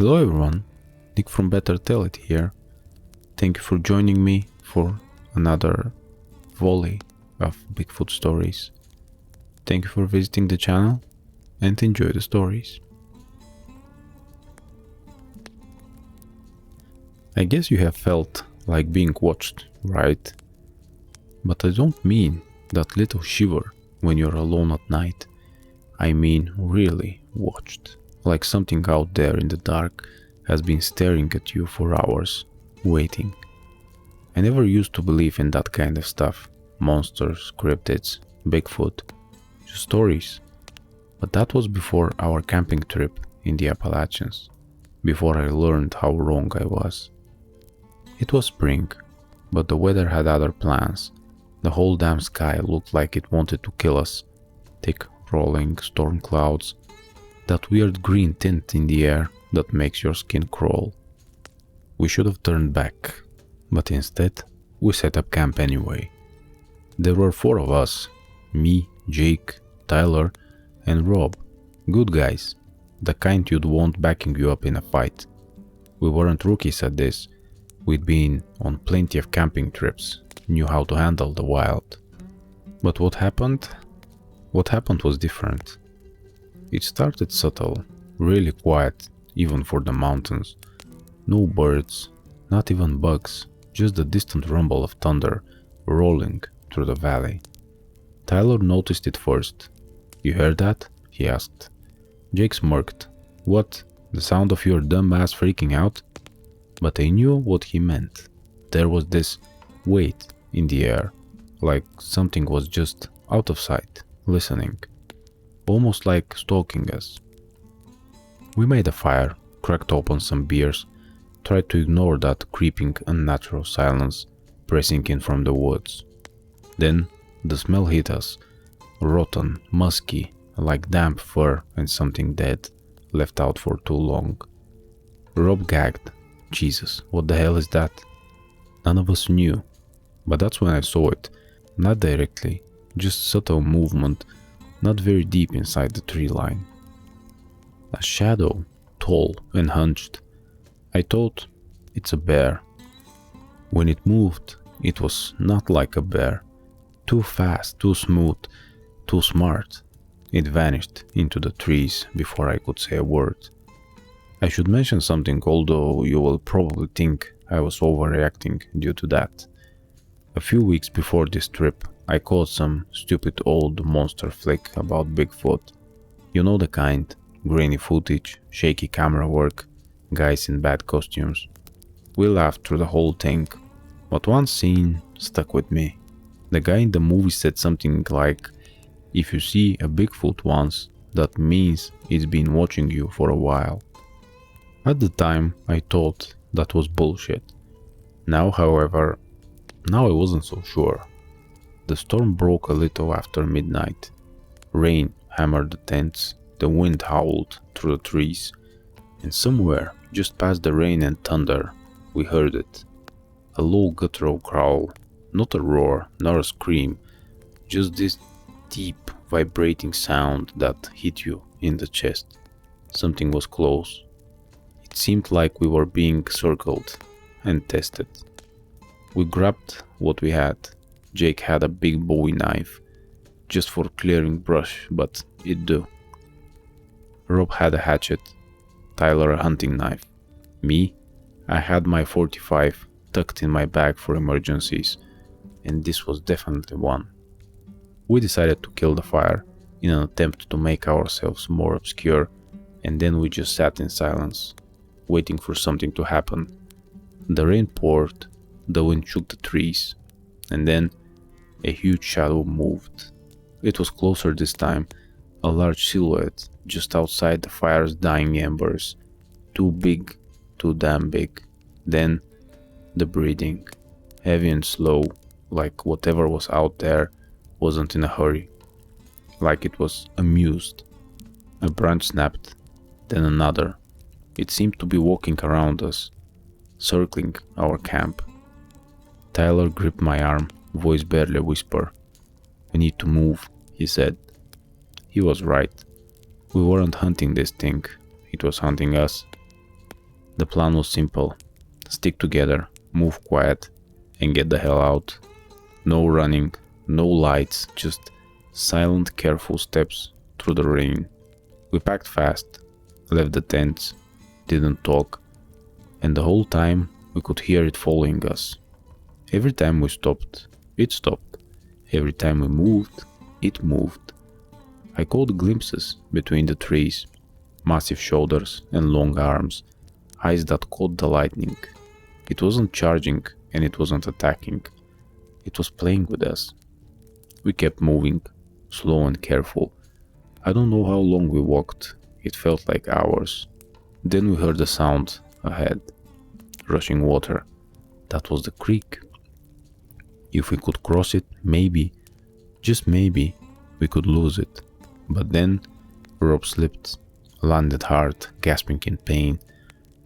Hello everyone, Nick from Better Tell It here. Thank you for joining me for another volley of Bigfoot stories. Thank you for visiting the channel and enjoy the stories. I guess you have felt like being watched, right? But I don't mean that little shiver when you're alone at night. I mean really watched. Like something out there in the dark has been staring at you for hours, waiting. I never used to believe in that kind of stuff. Monsters, cryptids, Bigfoot, just stories. But that was before our camping trip in the Appalachians, before I learned how wrong I was. It was spring, but the weather had other plans. The whole damn sky looked like it wanted to kill us. Thick, rolling storm clouds, that weird green tint in the air that makes your skin crawl. We should have turned back, but instead we set up camp anyway. There were 4 of us, me, Jake, Tyler, and Rob. Good guys, the kind you'd want backing you up in a fight. We weren't rookies at this. We'd been on plenty of camping trips, knew how to handle the wild. But what happened? What happened was different. It started subtle, really quiet, even for the mountains. No birds, not even bugs, just the distant rumble of thunder rolling through the valley. Tyler noticed it first. "You heard that?" he asked. Jake smirked. "What, the sound of your dumb ass freaking out?" But I knew what he meant. There was this weight in the air, like something was just out of sight, listening. Almost like stalking us. We made a fire, cracked open some beers, tried to ignore that creeping unnatural silence pressing in from the woods. Then the smell hit us, rotten, musky, like damp fur and something dead, left out for too long. Rob gagged. Jesus, what the hell is that? None of us knew, but that's when I saw it. Not directly, just subtle movement, not very deep inside the tree line. A shadow, tall and hunched. I thought, it's a bear. When it moved, it was not like a bear. Too fast, too smooth, too smart. It vanished into the trees before I could say a word. I should mention something, although you will probably think I was overreacting due to that. A few weeks before this trip, I caught some stupid old monster flick about Bigfoot. You know the kind, grainy footage, shaky camera work, guys in bad costumes. We laughed through the whole thing, but one scene stuck with me. The guy in the movie said something like, "If you see a Bigfoot once, that means it's been watching you for a while." At the time, I thought that was bullshit. Now, however, I wasn't so sure. The storm broke a little after midnight. Rain hammered the tents, the wind howled through the trees, and somewhere just past the rain and thunder, we heard it. A low guttural growl, not a roar, nor a scream, just this deep, vibrating sound that hit you in the chest. Something was close. It seemed like we were being circled and tested. We grabbed what we had. Jake had a big Bowie knife, just for clearing brush, but it'd do. Rob had a hatchet, Tyler a hunting knife. Me? I had my 45 tucked in my bag for emergencies, and this was definitely one. We decided to kill the fire in an attempt to make ourselves more obscure, and then we just sat in silence, waiting for something to happen. The rain poured, the wind shook the trees, and then a huge shadow moved. It was closer this time, a large silhouette just outside the fire's dying embers. Too big, too damn big. Then the breathing, heavy and slow, like whatever was out there wasn't in a hurry, like it was amused. A branch snapped, then another. It seemed to be walking around us, circling our camp. Tyler gripped my arm, voice barely a whisper. "We need to move," he said. He was right. We weren't hunting this thing, it was hunting us. The plan was simple. Stick together, move quiet, and get the hell out. No running, no lights, just silent, careful steps through the rain. We packed fast, left the tents, didn't talk, and the whole time we could hear it following us. Every time we stopped, it stopped. Every time we moved, it moved. I caught glimpses between the trees, massive shoulders and long arms, eyes that caught the lightning. It wasn't charging and it wasn't attacking. It was playing with us. We kept moving, slow and careful. I don't know how long we walked. It felt like hours. Then we heard a sound ahead. Rushing water. That was the creek. If we could cross it, maybe, just maybe, we could lose it. But then, rope slipped, landed hard, gasping in pain,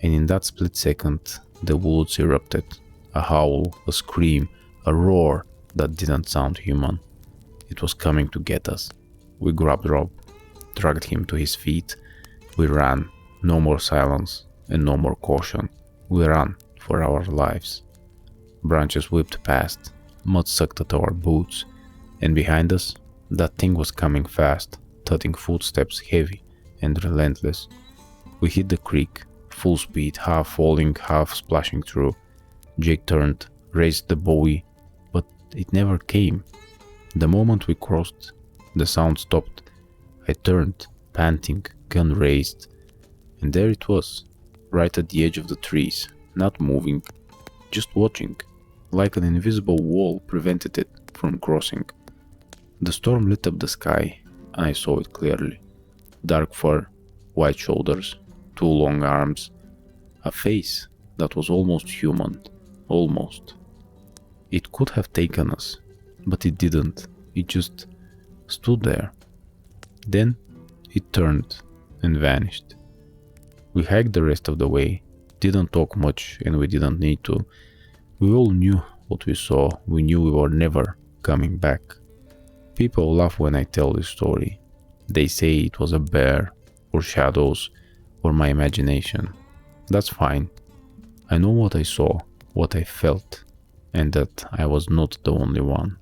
and in that split second, the woods erupted. A howl, a scream, a roar that didn't sound human. It was coming to get us. We grabbed Rob, dragged him to his feet. We ran. No more silence and no more caution. We ran for our lives. Branches whipped past, mud sucked at our boots, and behind us, that thing was coming fast, thudding footsteps heavy and relentless. We hit the creek, full speed, half falling, half splashing through. Jake turned, raised the buoy, but it never came. The moment we crossed, the sound stopped. I turned, panting, gun raised, and there it was, right at the edge of the trees, not moving, just watching, like an invisible wall prevented it from crossing. The storm lit up the sky, and I saw it clearly. Dark fur, white shoulders, two long arms, a face that was almost human, almost. It could have taken us, but it didn't. It just stood there. Then it turned and vanished. We hiked the rest of the way, didn't talk much and we didn't need to. We all knew what we saw, we knew we were never coming back. People laugh when I tell this story. They say it was a bear, or shadows, or my imagination. That's fine. I know what I saw, what I felt, and that I was not the only one.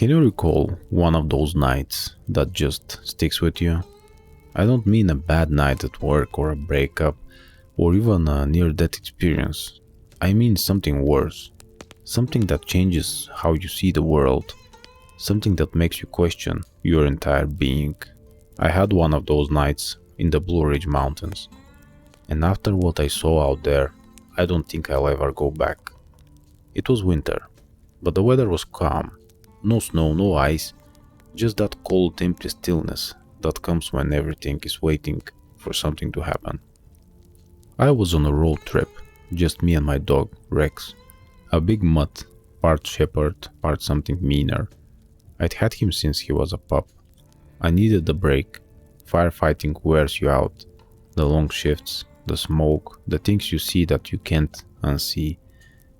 Can you recall one of those nights that just sticks with you? I don't mean a bad night at work or a breakup or even a near-death experience. I mean something worse. Something that changes how you see the world. Something that makes you question your entire being. I had one of those nights in the Blue Ridge Mountains. And after what I saw out there, I don't think I'll ever go back. It was winter, but the weather was calm. No snow, no ice, just that cold, empty stillness that comes when everything is waiting for something to happen. I was on a road trip, just me and my dog, Rex, a big mutt, part shepherd, part something meaner. I'd had him since he was a pup. I needed a break. Firefighting wears you out. The long shifts, the smoke, the things you see that you can't unsee.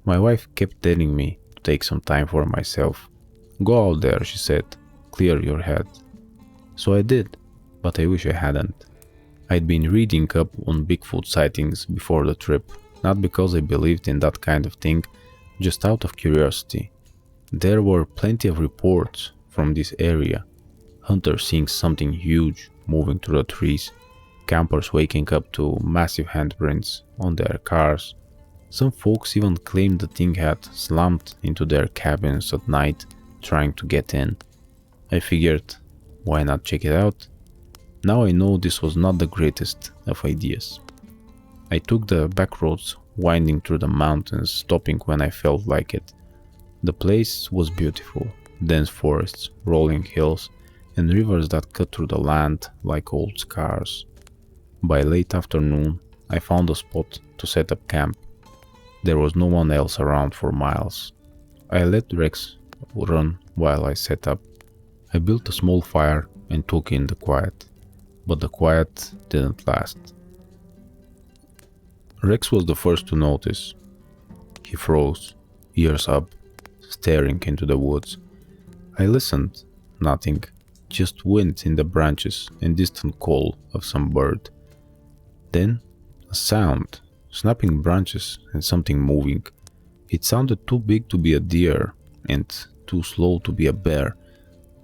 My wife kept telling me to take some time for myself. Go out there, she said, clear your head. So I did, but I wish I hadn't. I'd been reading up on Bigfoot sightings before the trip, not because I believed in that kind of thing, just out of curiosity. There were plenty of reports from this area, hunters seeing something huge moving through the trees, campers waking up to massive handprints on their cars. Some folks even claimed the thing had slammed into their cabins at night trying to get in. I figured, why not check it out? Now I know this was not the greatest of ideas. I took the back roads winding through the mountains, stopping when I felt like it. The place was beautiful, dense forests, rolling hills, and rivers that cut through the land like old scars. By late afternoon, I found a spot to set up camp. There was no one else around for miles. I let Rex run while I set up. I built a small fire and took in the quiet, but the quiet didn't last. Rex was the first to notice. He froze, ears up, staring into the woods. I listened, nothing, just wind in the branches and distant call of some bird. Then a sound, snapping branches and something moving. It sounded too big to be a deer and too slow to be a bear.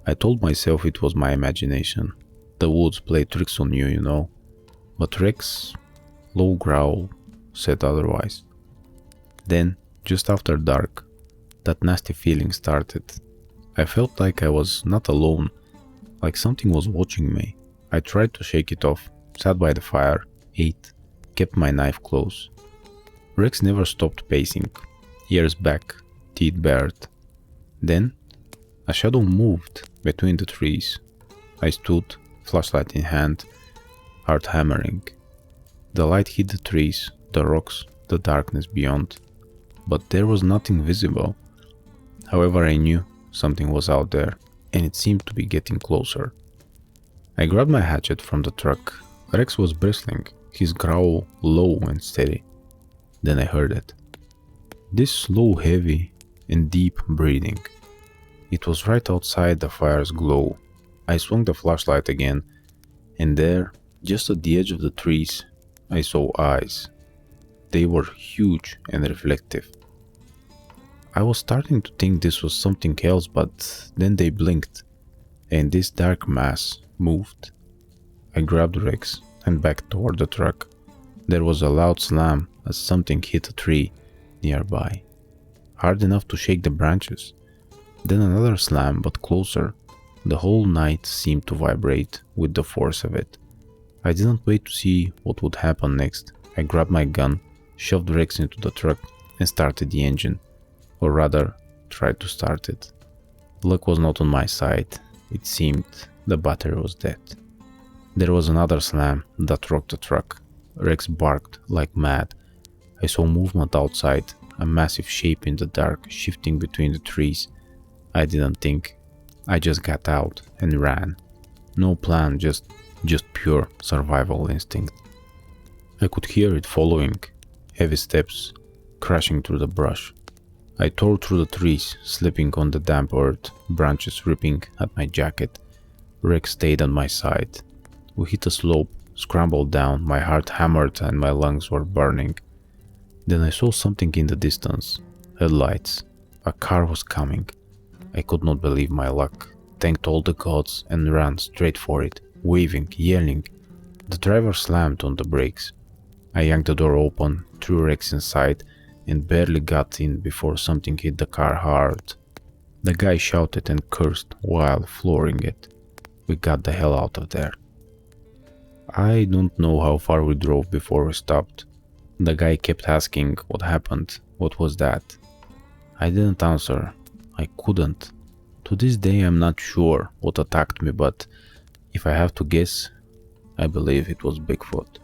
I told myself it was my imagination. The woods play tricks on you, you know. But Rex, low growl, said otherwise. Then, just after dark, that nasty feeling started. I felt like I was not alone, like something was watching me. I tried to shake it off, sat by the fire, ate, kept my knife close. Rex never stopped pacing, ears back, teeth bared. Then, a shadow moved between the trees. I stood, flashlight in hand, heart hammering. The light hit the trees, the rocks, the darkness beyond, but there was nothing visible. However, I knew something was out there, and it seemed to be getting closer. I grabbed my hatchet from the truck. Rex was bristling, his growl low and steady. Then I heard it. This slow, heavy, and deep breathing. It was right outside the fire's glow. I swung the flashlight again, and there, just at the edge of the trees, I saw eyes. They were huge and reflective. I was starting to think this was something else, but then they blinked, and this dark mass moved. I grabbed Rex and backed toward the truck. There was a loud slam as something hit a tree nearby, hard enough to shake the branches. Then another slam, but closer. The whole night seemed to vibrate with the force of it. I didn't wait to see what would happen next. I grabbed my gun, shoved Rex into the truck, and started the engine. Or rather, tried to start it. Luck was not on my side. It seemed the battery was dead. There was another slam that rocked the truck. Rex barked like mad. I saw movement outside, a massive shape in the dark shifting between the trees. I didn't think. I just got out and ran. No plan, just pure survival instinct. I could hear it following, heavy steps crashing through the brush. I tore through the trees, slipping on the damp earth, branches ripping at my jacket. Rex stayed on my side. We hit a slope, scrambled down, my heart hammered and my lungs were burning. Then I saw something in the distance. Headlights. A car was coming. I could not believe my luck, thanked all the gods and ran straight for it, waving, yelling. The driver slammed on the brakes. I yanked the door open, threw Rex inside, and barely got in before something hit the car hard. The guy shouted and cursed while flooring it. We got the hell out of there. I don't know how far we drove before we stopped. The guy kept asking what happened, what was that. I didn't answer. I couldn't. To this day I'm not sure what attacked me, but if I have to guess, I believe it was Bigfoot.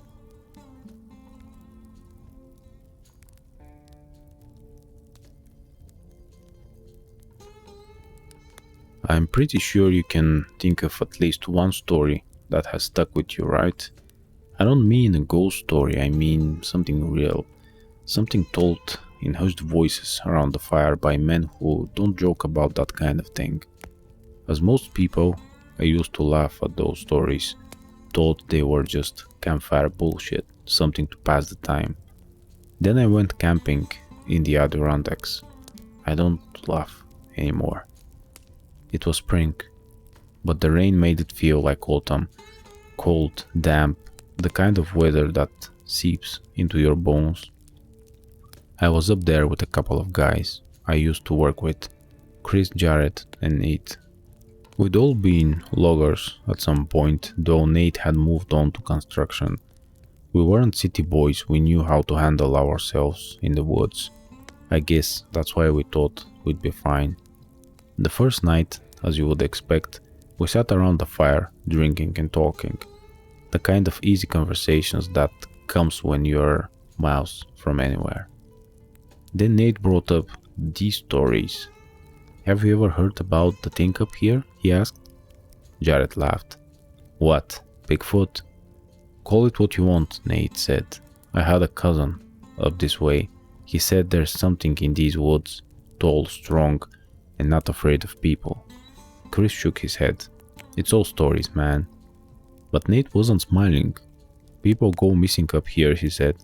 I'm pretty sure you can think of at least one story that has stuck with you, right? I don't mean a ghost story, I mean something real, something told in hushed voices around the fire by men who don't joke about that kind of thing. As most people, I used to laugh at those stories, thought they were just campfire bullshit, something to pass the time. Then I went camping in the Adirondacks. I don't laugh anymore. It was spring, but the rain made it feel like autumn, cold, damp, the kind of weather that seeps into your bones. I was up there with a couple of guys I used to work with, Chris, Jared, and Nate. We'd all been loggers at some point, though Nate had moved on to construction. We weren't city boys, we knew how to handle ourselves in the woods. I guess that's why we thought we'd be fine. The first night, as you would expect, we sat around the fire, drinking and talking. The kind of easy conversations that comes when you're miles from anywhere. Then Nate brought up these stories. Have you ever heard about the thing up here? He asked. Jared laughed. What? Bigfoot? Call it what you want, Nate said. I had a cousin up this way. He said there's something in these woods, tall, strong, and not afraid of people. Chris shook his head. It's all stories, man. But Nate wasn't smiling. People go missing up here, he said.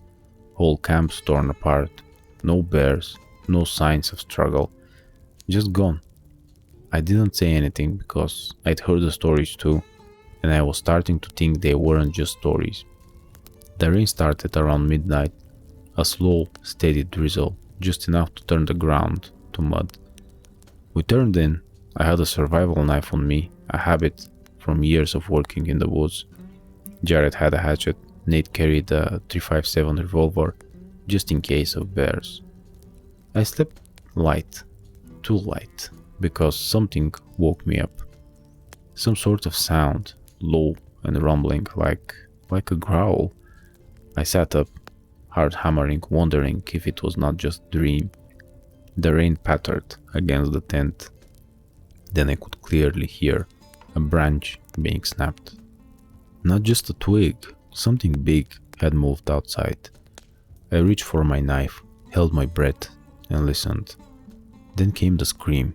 Whole camps torn apart. No bears, no signs of struggle. Just gone. I didn't say anything because I'd heard the stories too, and I was starting to think they weren't just stories. The rain started around midnight, a slow, steady drizzle, just enough to turn the ground to mud. We turned in. I had a survival knife on me, a habit from years of working in the woods. Jared had a hatchet. Nate carried a 357 revolver, just in case of bears. I slept light, too light, because something woke me up. Some sort of sound, low and rumbling, like a growl. I sat up, heart hammering, wondering if it was not just a dream. The rain pattered against the tent. Then I could clearly hear a branch being snapped. Not just a twig, something big had moved outside. I reached for my knife, held my breath, and listened. Then came the scream.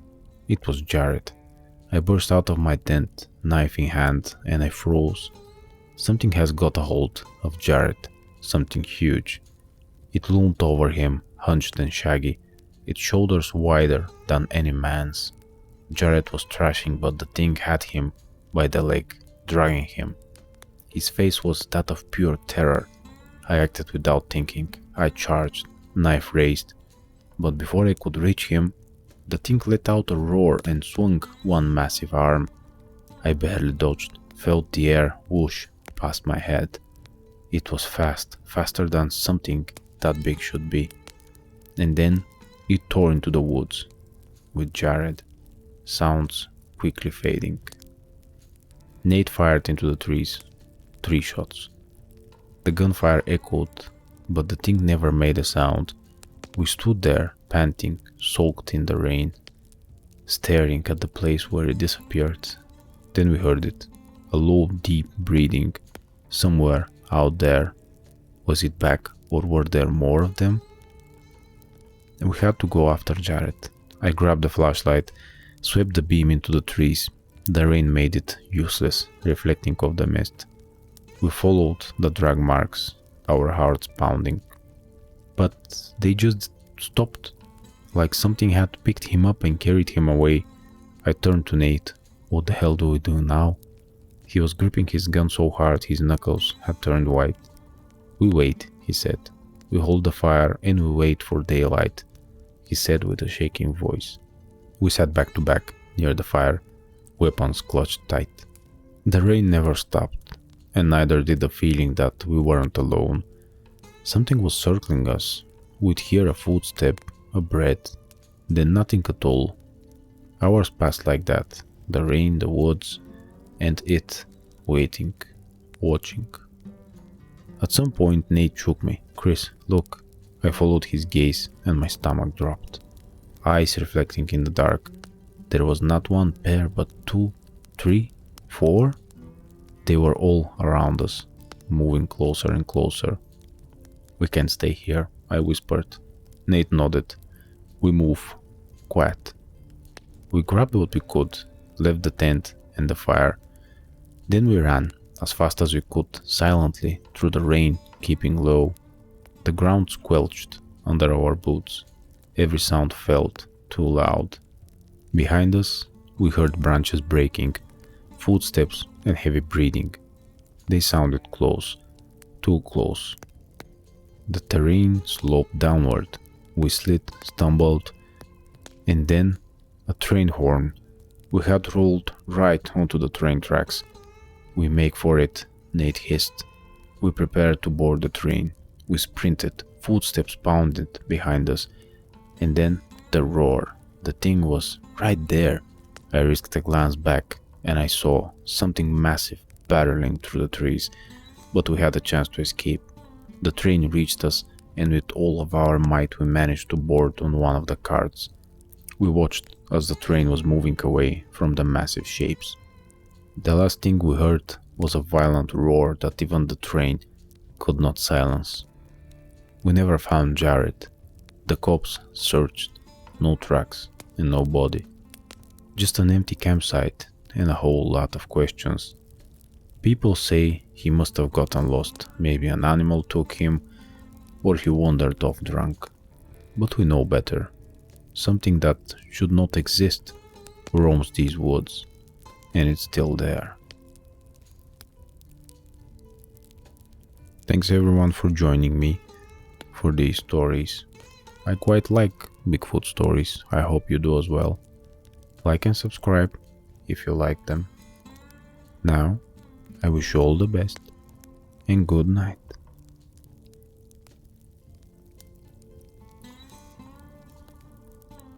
It was Jared. I burst out of my tent, knife in hand, and I froze. Something has got a hold of Jared, something huge. It loomed over him, hunched and shaggy, its shoulders wider than any man's. Jared was thrashing, but the thing had him by the leg, dragging him. His face was that of pure terror. I acted without thinking. I charged, knife raised, but before I could reach him, the thing let out a roar and swung one massive arm. I barely dodged, felt the air whoosh past my head. It was fast, faster than something that big should be. And then it tore into the woods, with Jared. Sounds quickly fading. Nate fired into the trees. 3 shots. The gunfire echoed, but the thing never made a sound. We stood there, panting, soaked in the rain, staring at the place where it disappeared. Then we heard it, a low, deep breathing, somewhere out there. Was it back, or were there more of them? We had to go after Jared. I grabbed the flashlight, swept the beam into the trees. The rain made it useless, reflecting off the mist. We followed the drag marks, our hearts pounding. But they just stopped, like something had picked him up and carried him away. I turned to Nate. What the hell do we do now? He was gripping his gun so hard his knuckles had turned white. We wait, he said. We hold the fire and we wait for daylight, he said with a shaking voice. We sat back to back, near the fire, weapons clutched tight. The rain never stopped, and neither did the feeling that we weren't alone. Something was circling us. We'd hear a footstep, a breath, then nothing at all. Hours passed like that, the rain, the woods, and it, waiting, watching. At some point Nate shook me. Chris, look. I followed his gaze and my stomach dropped. Eyes reflecting in the dark. There was not one pair but 2, 3, 4. They were all around us, moving closer and closer. We can't stay here, I whispered. Nate nodded. We move. Quiet. We grabbed what we could, left the tent and the fire. Then we ran, as fast as we could, silently, through the rain, keeping low. The ground squelched under our boots. Every sound felt too loud. Behind us, we heard branches breaking, footsteps and heavy breathing. They sounded close, too close. The terrain sloped downward. We slid, stumbled, and then a train horn. We had rolled right onto the train tracks. We make for it, Nate hissed. We prepared to board the train. We sprinted, footsteps pounded behind us, and then the roar. The thing was right there. I risked a glance back, and I saw something massive barreling through the trees, but we had a chance to escape. The train reached us, and with all of our might we managed to board on one of the carts. We watched as the train was moving away from the massive shapes. The last thing we heard was a violent roar that even the train could not silence. We never found Jared. The cops searched. No tracks and no body. Just an empty campsite and a whole lot of questions. People say he must have gotten lost, maybe an animal took him, or he wandered off drunk. But we know better. Something that should not exist roams these woods, and it's still there. Thanks everyone for joining me for these stories. I quite like Bigfoot stories, I hope you do as well. Like and subscribe if you like them. Now, I wish you all the best and good night.